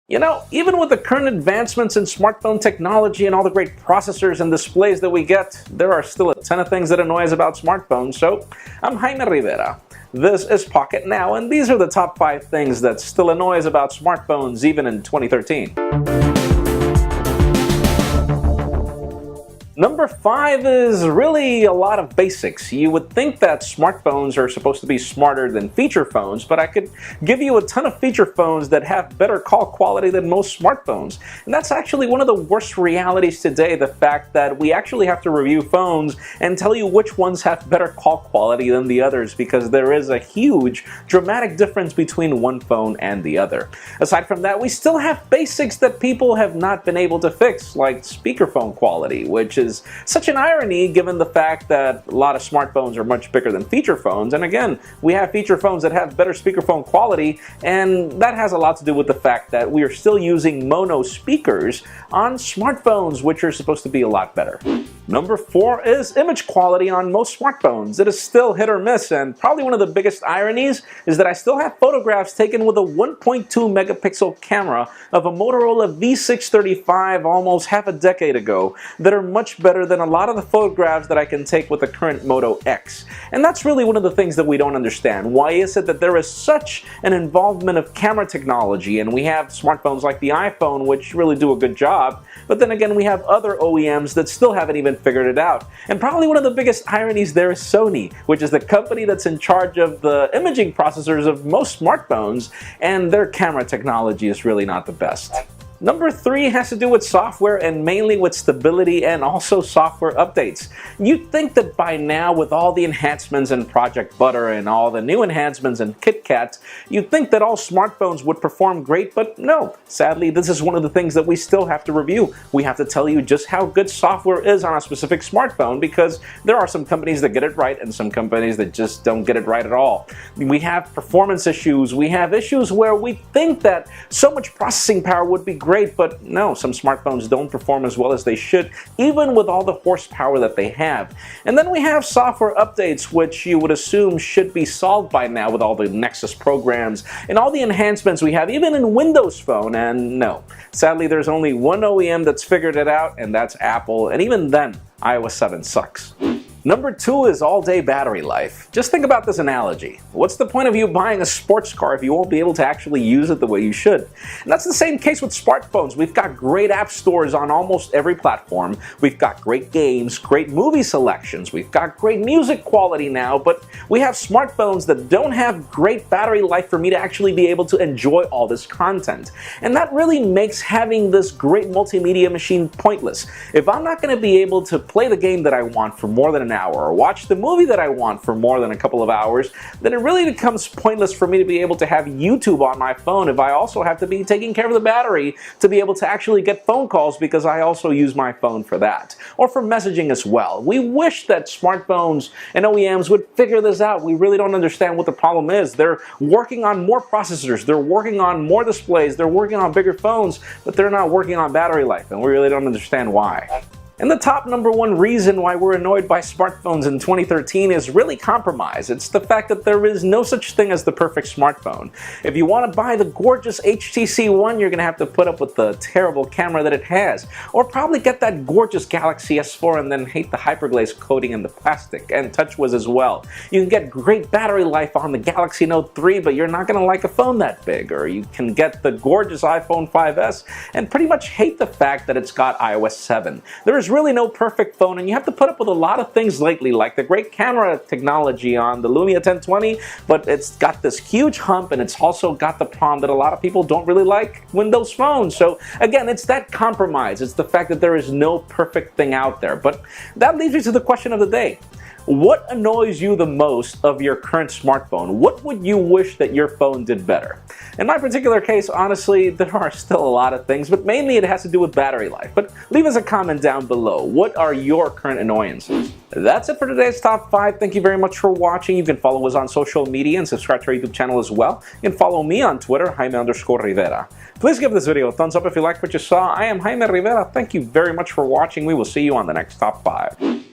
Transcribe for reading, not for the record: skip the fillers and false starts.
You know, even with the current advancements in smartphone technology and all the great processors and displays that we get, there are still a ton of things that annoy us about smartphones. So, I'm Jaime Rivera. This is Pocket Now, and these are the top 5 things that still annoy us about smartphones even in 2013. Number 5 is really a lot of basics. You would think that smartphones are supposed to be smarter than feature phones, but I could give you a ton of feature phones that have better call quality than most smartphones. And that's actually one of the worst realities today, the fact that we actually have to review phones and tell you which ones have better call quality than the others, because there is a huge, dramatic difference between one phone and the other. Aside from that, we still have basics that people have not been able to fix, like speakerphone quality, which is such an irony given the fact that a lot of smartphones are much bigger than feature phones. And again, we have feature phones that have better speakerphone quality, and that has a lot to do with the fact that we are still using mono speakers on smartphones, which are supposed to be a lot better. Number 4 is image quality on most smartphones. It is still hit or miss, and probably one of the biggest ironies is that I still have photographs taken with a 1.2 megapixel camera of a Motorola V635 almost half a decade ago that are much better than a lot of the photographs that I can take with the current Moto X. And that's really one of the things that we don't understand. Why is it that there is such an involvement of camera technology, and we have smartphones like the iPhone which really do a good job, but then again we have other OEMs that still haven't even figured it out. And probably one of the biggest ironies there is Sony, which is the company that's in charge of the imaging processors of most smartphones, and their camera technology is really not the best. Number 3 has to do with software, and mainly with stability and also software updates. You'd think that by now, with all the enhancements in Project Butter and all the new enhancements in KitKat, you'd think that all smartphones would perform great, but no. Sadly, this is one of the things that we still have to review. We have to tell you just how good software is on a specific smartphone, because there are some companies that get it right and some companies that just don't get it right at all. We have performance issues, we have issues where we think that so much processing power would be great, but no, some smartphones don't perform as well as they should, even with all the horsepower that they have. And then we have software updates, which you would assume should be solved by now with all the Nexus programs and all the enhancements we have, even in Windows Phone, and no. Sadly, there's only one OEM that's figured it out, and that's Apple, and even then, iOS 7 sucks. Number 2 is all-day battery life. Just think about this analogy. What's the point of you buying a sports car if you won't be able to actually use it the way you should? And that's the same case with smartphones. We've got great app stores on almost every platform. We've got great games, great movie selections. We've got great music quality now, but we have smartphones that don't have great battery life for me to actually be able to enjoy all this content. And that really makes having this great multimedia machine pointless. If I'm not going to be able to play the game that I want for more than an hour, or watch the movie that I want for more than a couple of hours, then it really becomes pointless for me to be able to have YouTube on my phone if I also have to be taking care of the battery to be able to actually get phone calls, because I also use my phone for that, or for messaging as well. We wish that smartphones and OEMs would figure this out. We really don't understand what the problem is. They're working on more processors, they're working on more displays, they're working on bigger phones, but they're not working on battery life, and we really don't understand why. And the top number 1 reason why we're annoyed by smartphones in 2013 is really compromise. It's the fact that there is no such thing as the perfect smartphone. If you want to buy the gorgeous HTC One, you're going to have to put up with the terrible camera that it has. Or probably get that gorgeous Galaxy S4 and then hate the hyperglaze coating in the plastic, and TouchWiz as well. You can get great battery life on the Galaxy Note 3, but you're not going to like a phone that big. Or you can get the gorgeous iPhone 5S and pretty much hate the fact that it's got iOS 7. There is really no perfect phone, and you have to put up with a lot of things lately, like the great camera technology on the Lumia 1020, but it's got this huge hump, and it's also got the problem that a lot of people don't really like Windows phones. So again, it's that compromise. It's the fact that there is no perfect thing out there. But that leads me to the question of the day. What annoys you the most of your current smartphone? What would you wish that your phone did better? In my particular case, honestly, there are still a lot of things, but mainly it has to do with battery life. But leave us a comment down below. What are your current annoyances? That's it for today's top 5. Thank you very much for watching. You can follow us on social media and subscribe to our YouTube channel as well. You can follow me on Twitter, Jaime_Rivera. Please give this video a thumbs up if you liked what you saw. I am Jaime Rivera. Thank you very much for watching. We will see you on the next top 5.